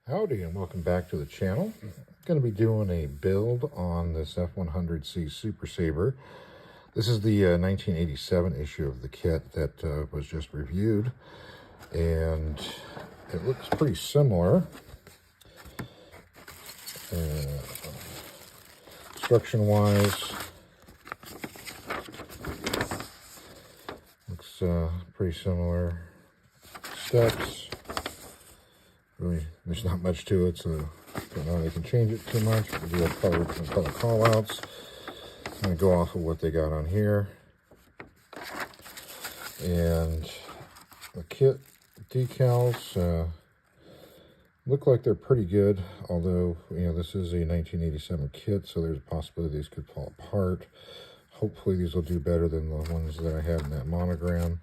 Howdy and welcome back to the channel. I'm going to be doing a build on this F-100C Super Sabre. This is the 1987 issue of the kit that was just reviewed, and it looks pretty similar. Construction-wise, looks pretty similar. Steps. Really, there's not much to it, so I don't know if they can change it too much. We do have color call-outs. I'm going to go off of what they got on here. And the kit decals look like they're pretty good, although, you know, this is a 1987 kit, so there's a possibility these could fall apart. Hopefully these will do better than the ones that I had in that monogram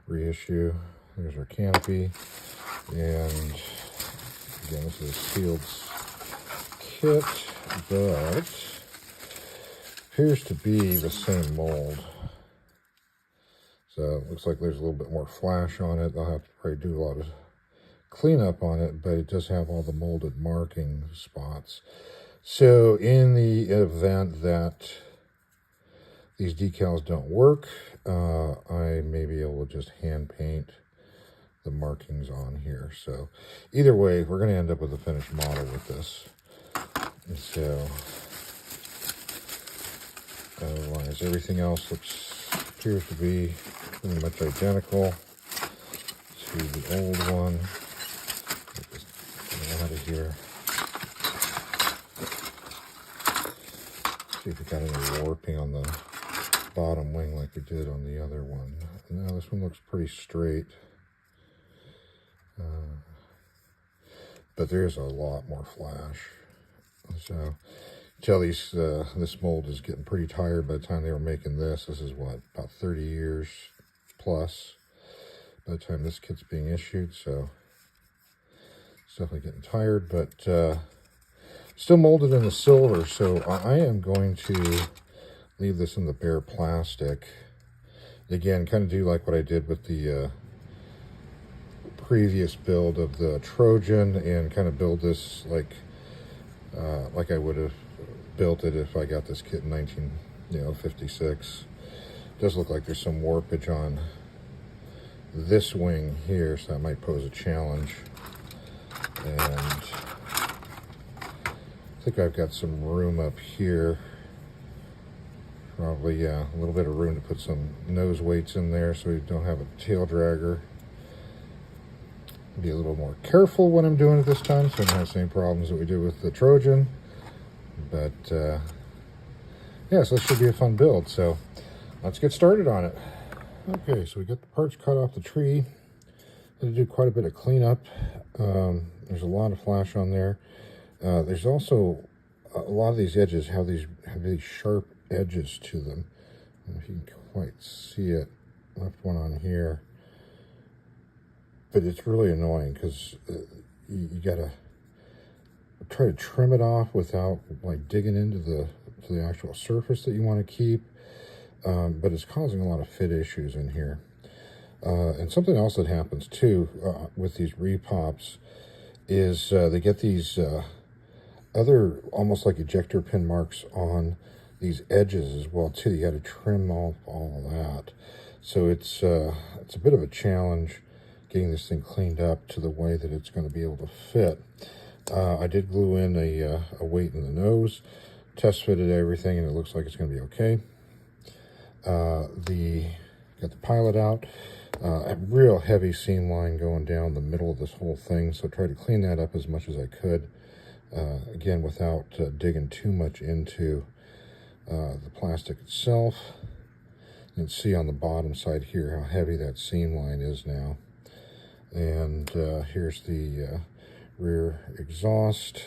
reissue. There's our canopy, and again, this is a sealed kit, but appears to be the same mold. So it looks like there's a little bit more flash on it. I'll have to probably do a lot of cleanup on it, but it does have all the molded marking spots. So in the event that these decals don't work, I may be able to just hand paint the markings on here. So either way, we're going to end up with a finished model with this. And so otherwise, everything else appears to be pretty much identical to the old one. Get out of here. See if we got any warping on the bottom wing like we did on the other one. Now this one looks pretty straight. But there's a lot more flash. So tell these this mold is getting pretty tired by the time they were making this. This is what, about 30 years plus by the time this kit's being issued. So it's definitely getting tired, but still molded in the silver. So I am going to leave this in the bare plastic. Again, kind of do like what I did with the previous build of the Trojan, and kind of build this like I would have built it if I got this kit in 1956. Does look like there's some warpage on this wing here, so that might pose a challenge. And I think I've got some room up here. Probably, yeah, a little bit of room to put some nose weights in there so we don't have a tail dragger. Be a little more careful when I'm doing it this time, so I don't have the same problems that we did with the Trojan. But yeah, so this should be a fun build. So let's get started on it. Okay, so we got the parts cut off the tree. Had to do quite a bit of cleanup. There's a lot of flash on there. There's also a lot of these edges have these sharp edges to them. I don't know if you can quite see it. Left one on here. But it's really annoying because you gotta try to trim it off without like digging into the actual surface that you want to keep. But it's causing a lot of fit issues in here. And something else that happens too with these repops is they get these other almost like ejector pin marks on these edges as well too. You got to trim off all of that. So it's a bit of a challenge getting this thing cleaned up to the way that it's going to be able to fit. I did glue in a weight in the nose, test fitted everything, and it looks like it's going to be okay. Got the pilot out, a real heavy seam line going down the middle of this whole thing, so I tried to clean that up as much as I could, again without digging too much into the plastic itself. You can see on the bottom side here how heavy that seam line is now. And here's the rear exhaust,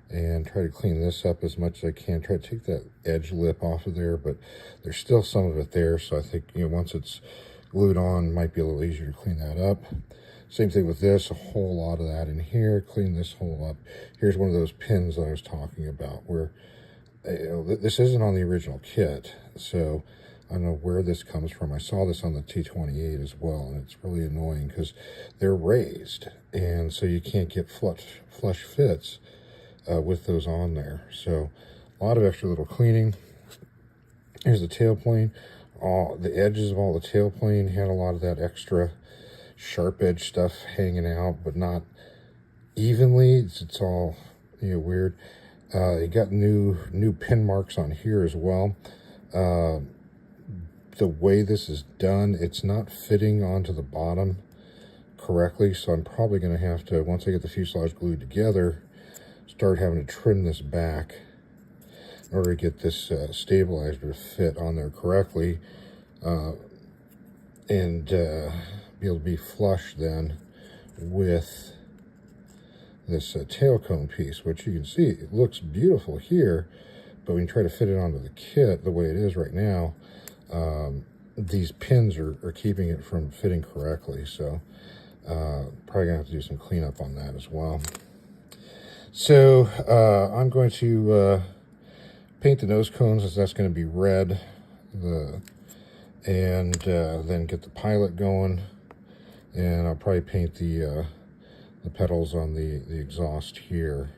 and try to clean this up as much as I can. Try to take that edge lip off of there, but there's still some of it there, so I think, you know, once it's glued on, it might be a little easier to clean that up. Same thing with this, a whole lot of that in here. Clean this hole up. Here's one of those pins that I was talking about where, you know, this isn't on the original kit, so I don't know where this comes from. I saw this on the T28 as well, and it's really annoying because they're raised, and so you can't get flush fits with those on there. So a lot of extra little cleaning. Here's the tailplane. All the edges of all the tailplane had a lot of that extra sharp edge stuff hanging out, but not evenly. It's all, you know, weird. You got new pin marks on here as well. The way this is done, it's not fitting onto the bottom correctly, so I'm probably going to have to, once I get the fuselage glued together, start having to trim this back in order to get this stabilizer to fit on there correctly, and be able to be flush then with this tail cone piece, which you can see it looks beautiful here, but when you try to fit it onto the kit the way it is right now, these pins are keeping it from fitting correctly. So probably gonna have to do some cleanup on that as well. So I'm going to paint the nose cones, as that's going to be red, and then get the pilot going, and I'll probably paint the pedals on the exhaust here,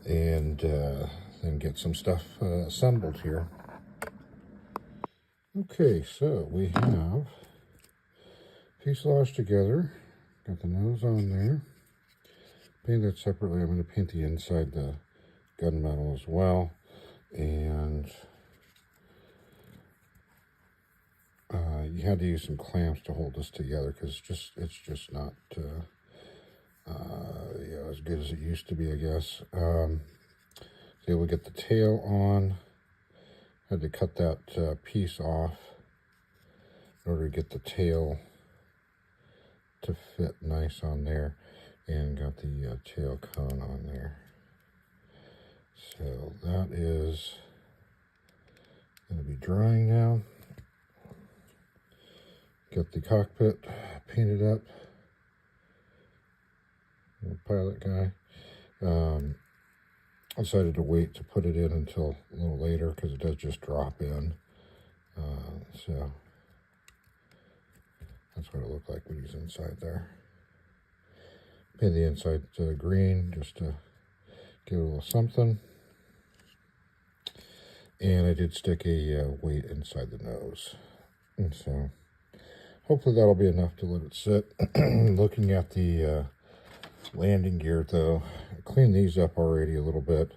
and then get some stuff assembled here. Okay, so we have fuselage together, got the nose on there, paint that separately. I'm going to paint the inside, the gunmetal as well, and you had to use some clamps to hold this together because it's just not yeah, as good as it used to be, I guess. So we'll get the tail on. Had to cut that piece off in order to get the tail to fit nice on there, and got the tail cone on there. So that is going to be drying now. Got the cockpit painted up. The pilot guy. I decided to wait to put it in until a little later because it does just drop in. So that's what it looked like when he's inside there. Paint the inside green just to give it a little something. And I did stick a weight inside the nose. And so hopefully that'll be enough to let it sit. Looking at the landing gear though, I cleaned these up already a little bit,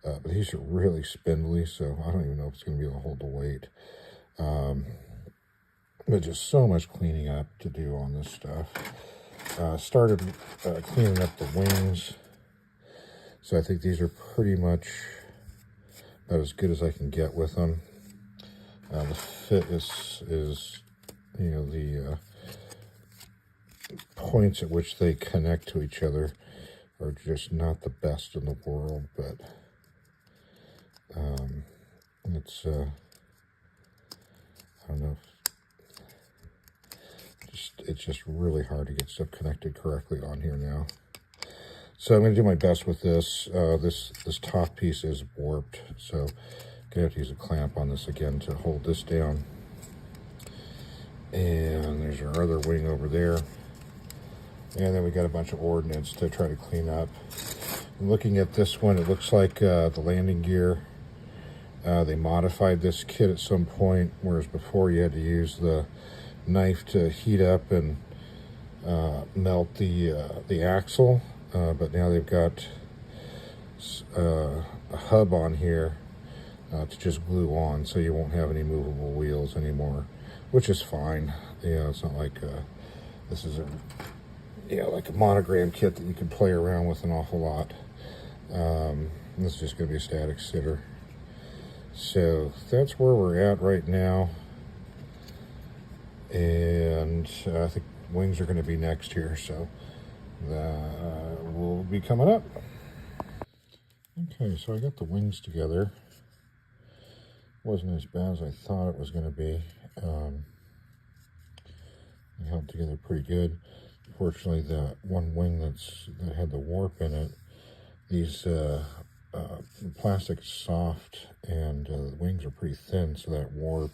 but these are really spindly, so I don't even know if it's going to be able to hold the weight. But just so much cleaning up to do on this stuff. Started cleaning up the wings, so I think these are pretty much about as good as I can get with them. The fit is you know, the points at which they connect to each other are just not the best in the world, but it's I don't know, it's just really hard to get stuff connected correctly on here now. So I'm going to do my best with this. This top piece is warped, so I'm going to have to use a clamp on this again to hold this down. And there's our other wing over there. And then we got a bunch of ordnance to try to clean up. And looking at this one, it looks like the landing gear, they modified this kit at some point, whereas before you had to use the knife to heat up and melt the axle. But now they've got a hub on here to just glue on, so you won't have any movable wheels anymore, which is fine. You know, it's not like this is a, you know, like a monogram kit that you can play around with an awful lot. This is just going to be a static sitter. So that's where we're at right now. And I think wings are going to be next here, so that will be coming up. Okay, so I got the wings together. Wasn't as bad as I thought it was going to be. It held together pretty good. Fortunately, the one wing that had the warp in it, these the plastic is soft and the wings are pretty thin, so that warp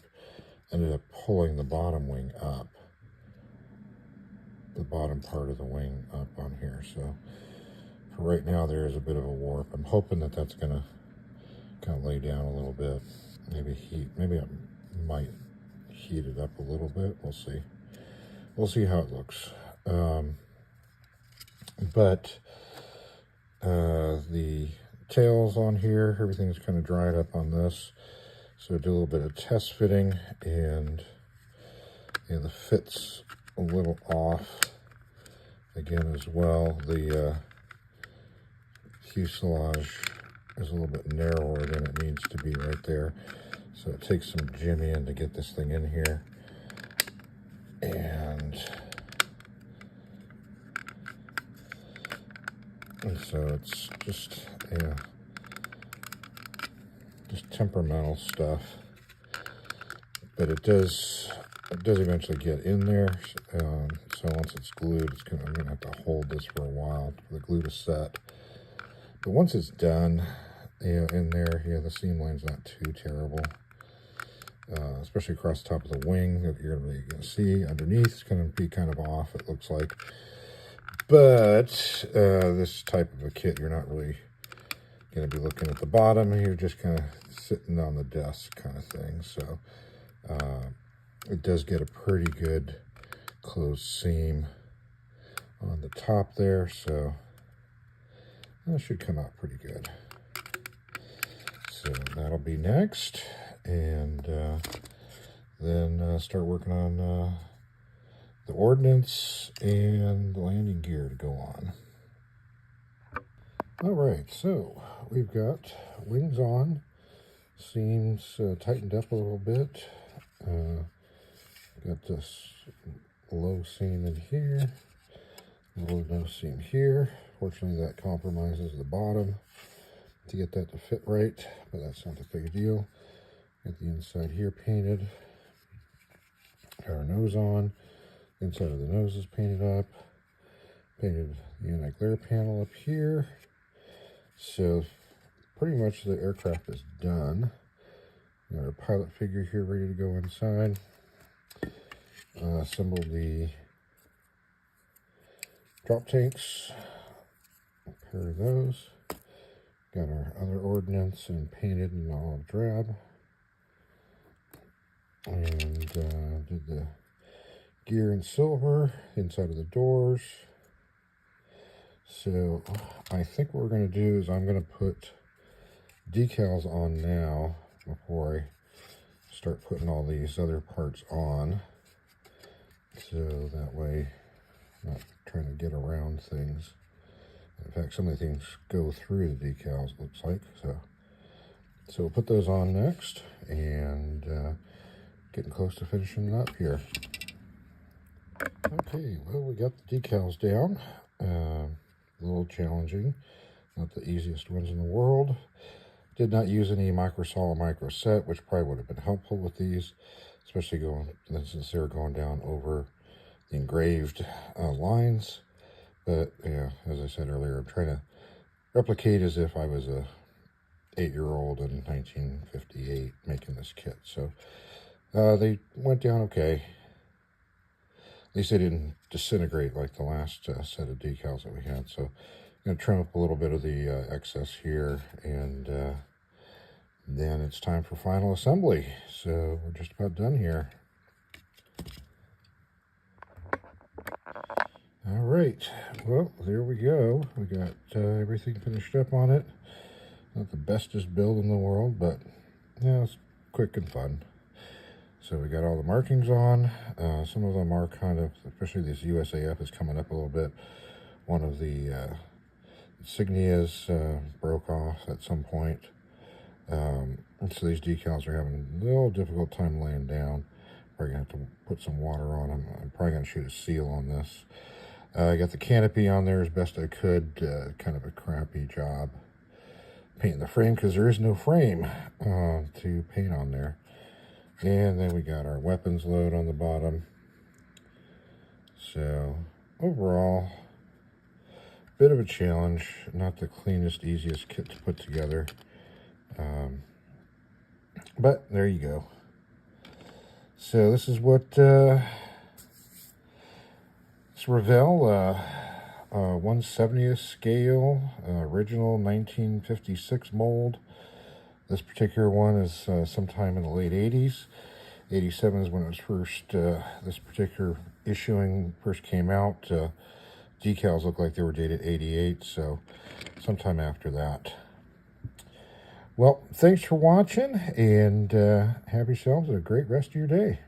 ended up pulling the bottom wing up, the bottom part of the wing up on here. So for right now, there is a bit of a warp. I'm hoping that that's going to kind of lay down a little bit. Maybe I might heat it up a little bit. We'll see. We'll see how it looks. But the tails on here, everything's kind of dried up on this. So do a little bit of test fitting, and the fit's a little off again as well. The fuselage is a little bit narrower than it needs to be right there. So it takes some jimmying to get this thing in here. And so it's just, just temperamental stuff. But it does eventually get in there. So once it's glued, I'm gonna have to hold this for a while for the glue to set. But once it's done, in there, the seam line's not too terrible. Especially across the top of the wing that you're going to see underneath. It's going to be kind of off, it looks like. But this type of a kit, you're not really going to be looking at the bottom. You're just kind of sitting on the desk kind of thing. So it does get a pretty good closed seam on the top there. So that should come out pretty good. So that'll be next. And then start working on the ordnance and the landing gear to go on. All right, so we've got wings on, seams tightened up a little bit. Got this low seam in here, low no seam here. Fortunately, that compromises the bottom to get that to fit right, but that's not a big deal. Get the inside here painted. Got our nose on. The inside of the nose is painted up. Painted the anti-glare panel up here. So pretty much the aircraft is done. Got our pilot figure here ready to go inside. Assembled the drop tanks. A pair of those. Got our other ordnance and painted in olive drab. And did the gear in silver, inside of the doors. So I think what we're going to do is I'm going to put decals on now before I start putting all these other parts on. So that way I'm not trying to get around things. In fact, some of the things go through the decals, it looks like. So we'll put those on next, and getting close to finishing it up here. Okay, well, we got the decals down. A little challenging, not the easiest ones in the world. Did not use any microsol or microset, which probably would have been helpful with these, especially since they were going down over the engraved lines. But yeah, as I said earlier, I'm trying to replicate as if I was a 8-year-old in 1958 making this kit. So they went down okay. At least they didn't disintegrate like the last set of decals that we had. So I'm going to trim up a little bit of the excess here, and then it's time for final assembly. So we're just about done here. All right, well, there we go. We got everything finished up on it. Not the bestest build in the world, but yeah, it's quick and fun. So we got all the markings on. Some of them are kind of, especially this USAF is coming up a little bit. One of the insignias broke off at some point. And so these decals are having a little difficult time laying down. Probably gonna have to put some water on them. I'm probably gonna shoot a seal on this. I got the canopy on there as best I could. Kind of a crappy job painting the frame because there is no frame to paint on there. And then we got our weapons load on the bottom. So overall, bit of a challenge, not the cleanest, easiest kit to put together. But there you go. So this is what this Revell 1/70th scale, original 1956 mold. This particular one is sometime in the late 80s. 87 is when it was first, this particular issuing first came out. Decals look like they were dated 88, so sometime after that. Well, thanks for watching, and have yourselves a great rest of your day.